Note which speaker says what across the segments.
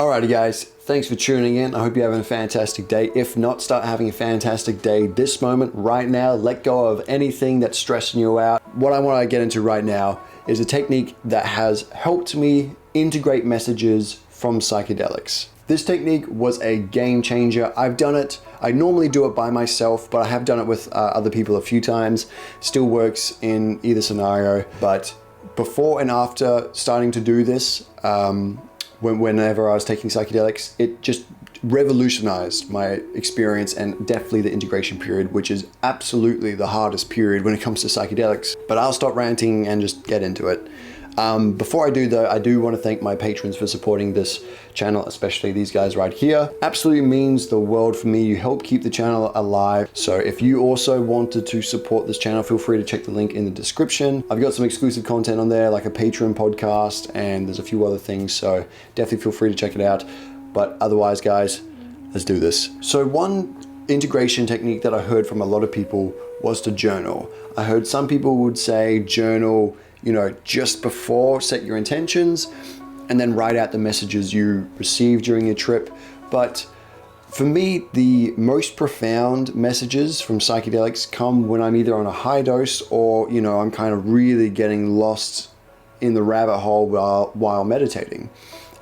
Speaker 1: Alrighty guys, thanks for tuning in. I hope you're having a fantastic day. If not, start having a fantastic day this moment, right now. Let go of anything that's stressing you out. What I want to get into right now is a technique that has helped me integrate messages from psychedelics. This technique was a game changer. I've done it. I normally do it by myself, but I have done it with other people a few times. Still works in either scenario. But before and after starting to do this, whenever I was taking psychedelics, it just revolutionized my experience and definitely the integration period, which is absolutely the hardest period when it comes to psychedelics. But I'll stop ranting and just get into it. Before I do though, I do want to thank my patrons for supporting this channel, especially these guys right here. Absolutely means the world for me. You help keep the channel alive. So if you also wanted to support this channel, feel free to check the link in the description. I've got some exclusive content on there, like a Patreon podcast, and there's a few other things. So definitely feel free to check it out. But otherwise, guys, let's do this. So one integration technique that I heard from a lot of people was to journal. I heard some people would say journal, just before, set your intentions, and then write out the messages you received during your trip. But for me, the most profound messages from psychedelics come when I'm either on a high dose or, I'm kind of really getting lost in the rabbit hole while meditating.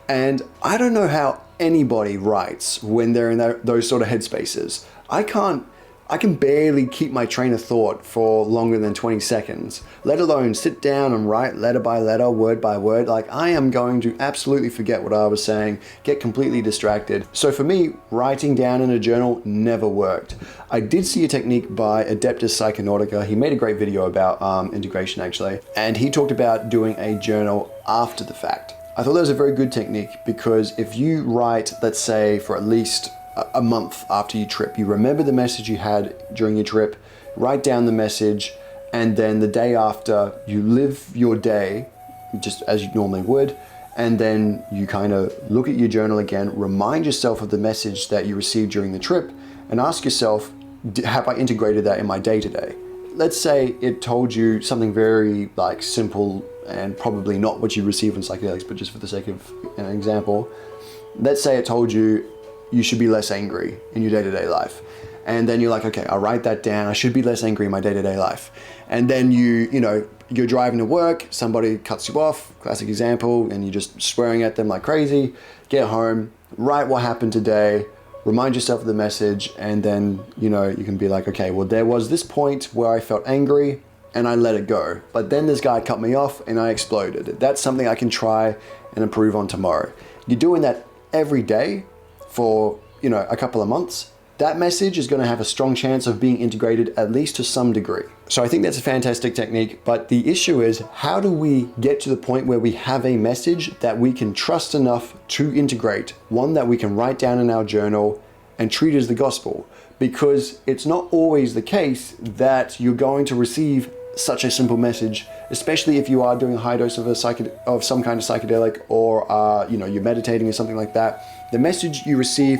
Speaker 1: And I don't know how anybody writes when they're in those sort of headspaces. I can barely keep my train of thought for longer than 20 seconds, let alone sit down and write letter by letter, word by word. Like, I am going to absolutely forget what I was saying, get completely distracted. So for me, writing down in a journal never worked. I did see a technique by Adeptus Psychonautica. He made a great video about integration actually, and he talked about doing a journal after the fact. I thought that was a very good technique because if you write, let's say for at least a month after you trip, you remember the message you had during your trip, write down the message, and then the day after you live your day just as you normally would, and then you kind of look at your journal again, remind yourself of the message that you received during the trip, and ask yourself, have I integrated that in my day-to-day? Let's say it told you something very simple and probably not what you receive in psychedelics, but just for the sake of an example, let's say it told you you should be less angry in your day-to-day life. And then you're like, okay, I'll write that down. I should be less angry in my day-to-day life. And then you're driving to work, somebody cuts you off, classic example, and you're just swearing at them like crazy. Get home, write what happened today, remind yourself of the message, and then, you can be like, okay, well, there was this point where I felt angry and I let it go. But then this guy cut me off and I exploded. That's something I can try and improve on tomorrow. You're doing that every day for a couple of months, that message is going to have a strong chance of being integrated at least to some degree. So I think that's a fantastic technique, but the issue is, how do we get to the point where we have a message that we can trust enough to integrate, one that we can write down in our journal and treat as the gospel? Because it's not always the case that you're going to receive such a simple message, especially if you are doing a high dose of some kind of psychedelic, or you're meditating or something like that. The message you receive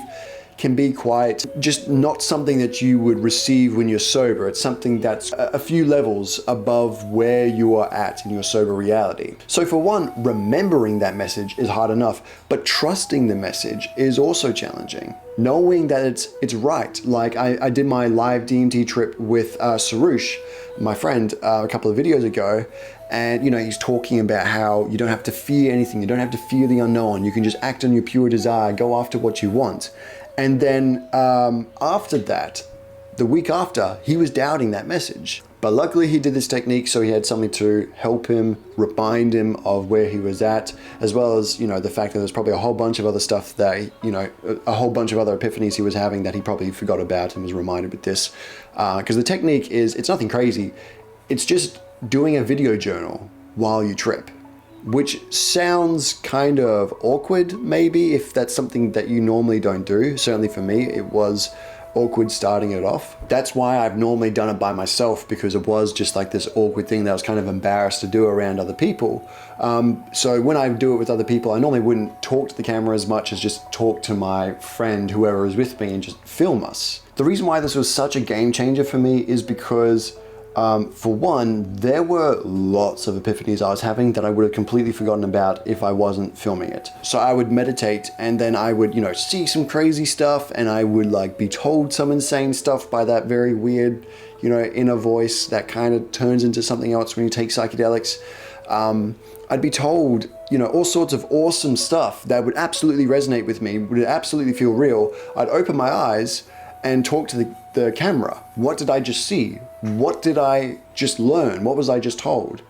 Speaker 1: can be quite just not something that you would receive when you're sober. It's something that's a few levels above where you are at in your sober reality. So for one, remembering that message is hard enough, but trusting the message is also challenging. Knowing that it's right. Like I did my live DMT trip with Sarush, my friend, a couple of videos ago, and he's talking about how you don't have to fear anything, you don't have to fear the unknown, you can just act on your pure desire, go after what you want. And then after that, the week after, he was doubting that message. But luckily he did this technique, so he had something to help him, remind him of where he was at, as well as, the fact that there's probably a whole bunch of other stuff that, a whole bunch of other epiphanies he was having that he probably forgot about and was reminded with this. Because the technique it's nothing crazy. It's just doing a video journal while you trip, which sounds kind of awkward, maybe, if that's something that you normally don't do. Certainly for me, it was awkward starting it off. That's why I've normally done it by myself, because it was just like this awkward thing that I was kind of embarrassed to do around other people. So when I do it with other people, I normally wouldn't talk to the camera as much as just talk to my friend, whoever is with me, and just film us. The reason why this was such a game changer for me is because For one, there were lots of epiphanies I was having that I would have completely forgotten about if I wasn't filming it. So I would meditate and then I would, see some crazy stuff, and I would like be told some insane stuff by that very weird, inner voice that kind of turns into something else when you take psychedelics. I'd be told, all sorts of awesome stuff that would absolutely resonate with me, would absolutely feel real. I'd open my eyes and talk to the camera. What did I just see? What did I just learn? What was I just told?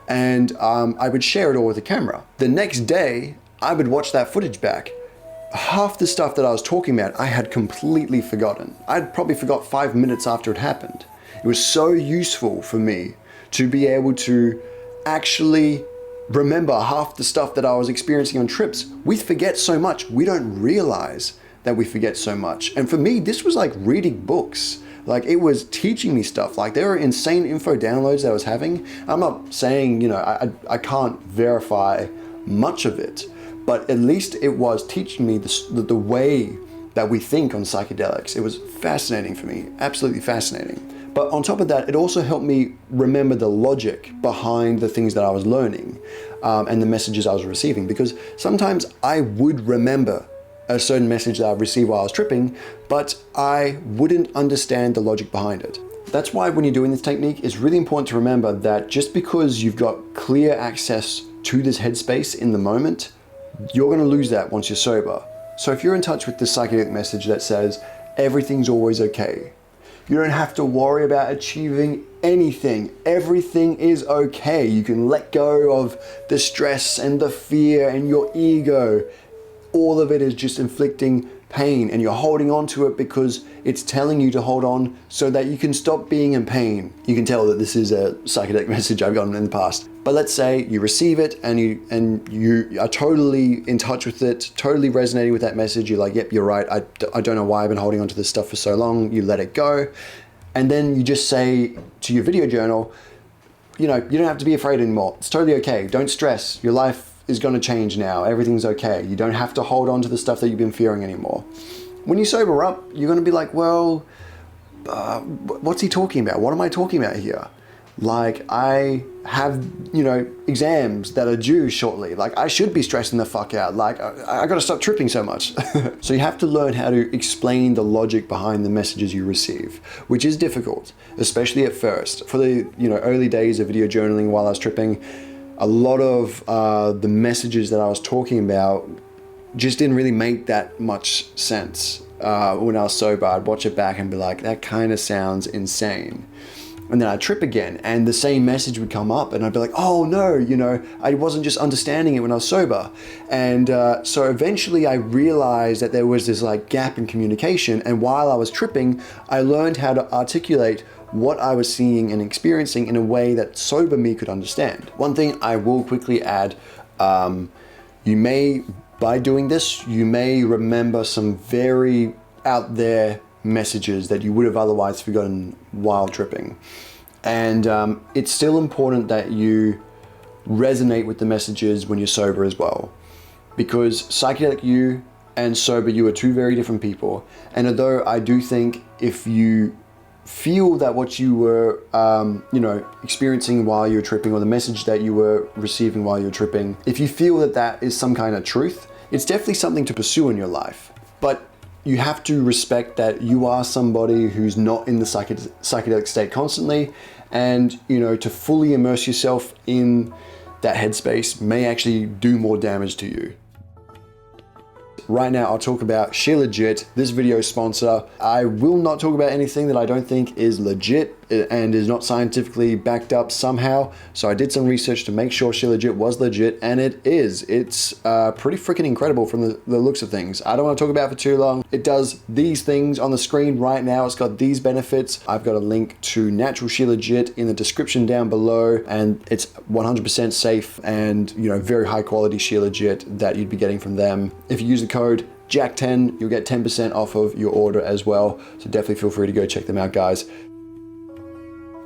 Speaker 1: And I would share it all with the camera. The next day, I would watch that footage back. Half the stuff that I was talking about, I had completely forgotten. I'd probably forgot 5 minutes after it happened. It was so useful for me to be able to actually remember half the stuff that I was experiencing on trips. We forget so much. We don't realize that we forget so much. And for me, this was like reading books. Like, it was teaching me stuff. Like, there were insane info downloads that I was having. I'm not saying, I can't verify much of it, but at least it was teaching me the way that we think on psychedelics. It was fascinating for me, absolutely fascinating. But on top of that, it also helped me remember the logic behind the things that I was learning and the messages I was receiving. Because sometimes I would remember a certain message that I received while I was tripping, but I wouldn't understand the logic behind it. That's why when you're doing this technique, it's really important to remember that just because you've got clear access to this headspace in the moment, you're going to lose that once you're sober. So if you're in touch with the psychedelic message that says everything's always okay, you don't have to worry about achieving anything. Everything is okay. You can let go of the stress and the fear and your ego. All of it is just inflicting pain, and you're holding on to it because it's telling you to hold on so that you can stop being in pain. You can tell that this is a psychedelic message I've gotten in the past. But let's say you receive it and you are totally in touch with it, totally resonating with that message. You're like, yep, you're right. I don't know why I've been holding on to this stuff for so long. You let it go. And then you just say to your video journal, you don't have to be afraid anymore. It's totally okay. Don't stress. Your life is going to change now. Everything's okay. You don't have to hold on to the stuff that you've been fearing anymore. When you sober up, you're going to be like, well, what's he talking about? What am I talking about here? Like, I have, exams that are due shortly. Like, I should be stressing the fuck out. Like, I got to stop tripping so much. So you have to learn how to explain the logic behind the messages you receive, which is difficult, especially at first. For the, early days of video journaling while I was tripping, a lot of the messages that I was talking about just didn't really make that much sense. When I was sober, I'd watch it back and be like, that kind of sounds insane. And then I'd trip again and the same message would come up and I'd be like, oh no, I wasn't just understanding it when I was sober. And so eventually I realized that there was this like gap in communication, and while I was tripping, I learned how to articulate what I was seeing and experiencing in a way that sober me could understand. One thing I will quickly add, by doing this, you may remember some very out there messages that you would have otherwise forgotten while tripping. And it's still important that you resonate with the messages when you're sober as well, because psychedelic you and sober you are two very different people. And although I do think if you feel that what you were experiencing while you were tripping, or the message that you were receiving while you were tripping, if you feel that that is some kind of truth, it's definitely something to pursue in your life. But you have to respect that you are somebody who's not in the psychedelic state constantly, and to fully immerse yourself in that headspace may actually do more damage to you. Right now, I'll talk about Shilajit, this video sponsor. I will not talk about anything that I don't think is legit and is not scientifically backed up somehow. So I did some research to make sure Shilajit was legit, and it is. It's pretty freaking incredible from the looks of things. I don't want to talk about it for too long. It does these things on the screen right now. It's got these benefits. I've got a link to natural Shilajit in the description down below, and it's 100% safe and very high quality Shilajit that you'd be getting from them. If you use the code Jack10, you'll get 10% off of your order as well. So definitely feel free to go check them out, guys.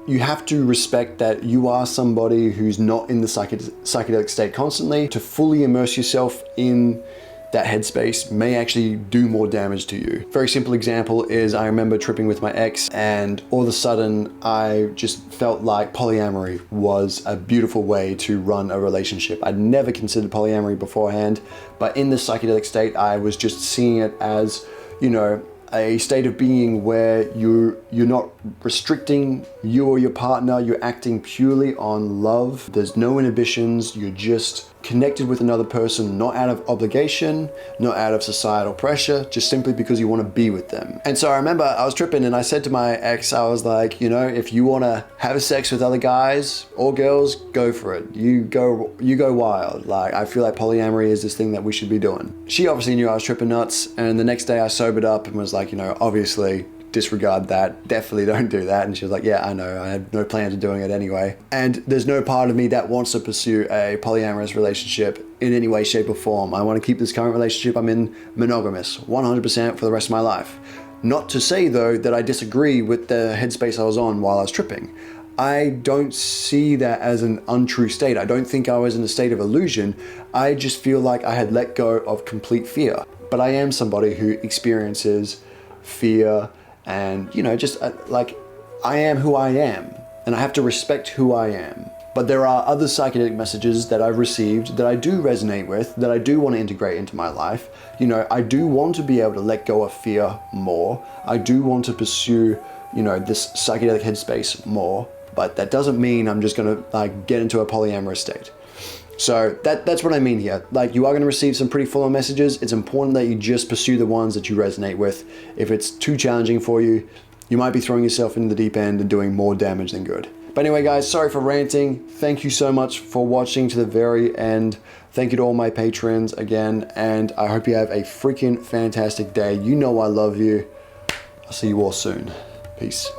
Speaker 1: You have to respect that you are somebody who's not in the psychedelic state constantly. To fully immerse yourself in that headspace may actually do more damage to you. Very simple example is I remember tripping with my ex, and all of a sudden I just felt like polyamory was a beautiful way to run a relationship. I'd never considered polyamory beforehand, but in this psychedelic state, I was just seeing it as, you know, a state of being where you're not restricting you or your partner, you're acting purely on love. There's no inhibitions, you're just connected with another person, not out of obligation, not out of societal pressure, just simply because you want to be with them. And so I remember I was tripping and I said to my ex, I was like, you know, if you want to have sex with other guys or girls, go for it. You go wild. Like, I feel like polyamory is this thing that we should be doing. She obviously knew I was tripping nuts, and the next day I sobered up and was like, you know, obviously disregard that, definitely don't do that. And she was like, yeah, I know, I had no plans of doing it anyway. And there's no part of me that wants to pursue a polyamorous relationship in any way, shape or form. I want to keep this current relationship I'm in monogamous 100% for the rest of my life. Not to say though that I disagree with the headspace I was on while I was tripping. I don't see that as an untrue state. I don't think I was in a state of illusion. I just feel like I had let go of complete fear. But I am somebody who experiences fear, and, you know, just like, I am who I am, and I have to respect who I am. But there are other psychedelic messages that I've received that I do resonate with, that I do want to integrate into my life. You know, I do want to be able to let go of fear more. I do want to pursue, you know, this psychedelic headspace more, but that doesn't mean I'm just gonna like get into a polyamorous state. So that's what I mean here. Like, you are going to receive some pretty full-on messages. It's important that you just pursue the ones that you resonate with. If it's too challenging for you, you might be throwing yourself into the deep end and doing more damage than good. But anyway, guys, sorry for ranting. Thank you so much for watching to the very end. Thank you to all my patrons again, and I hope you have a freaking fantastic day. You know I love you. I'll see you all soon. Peace.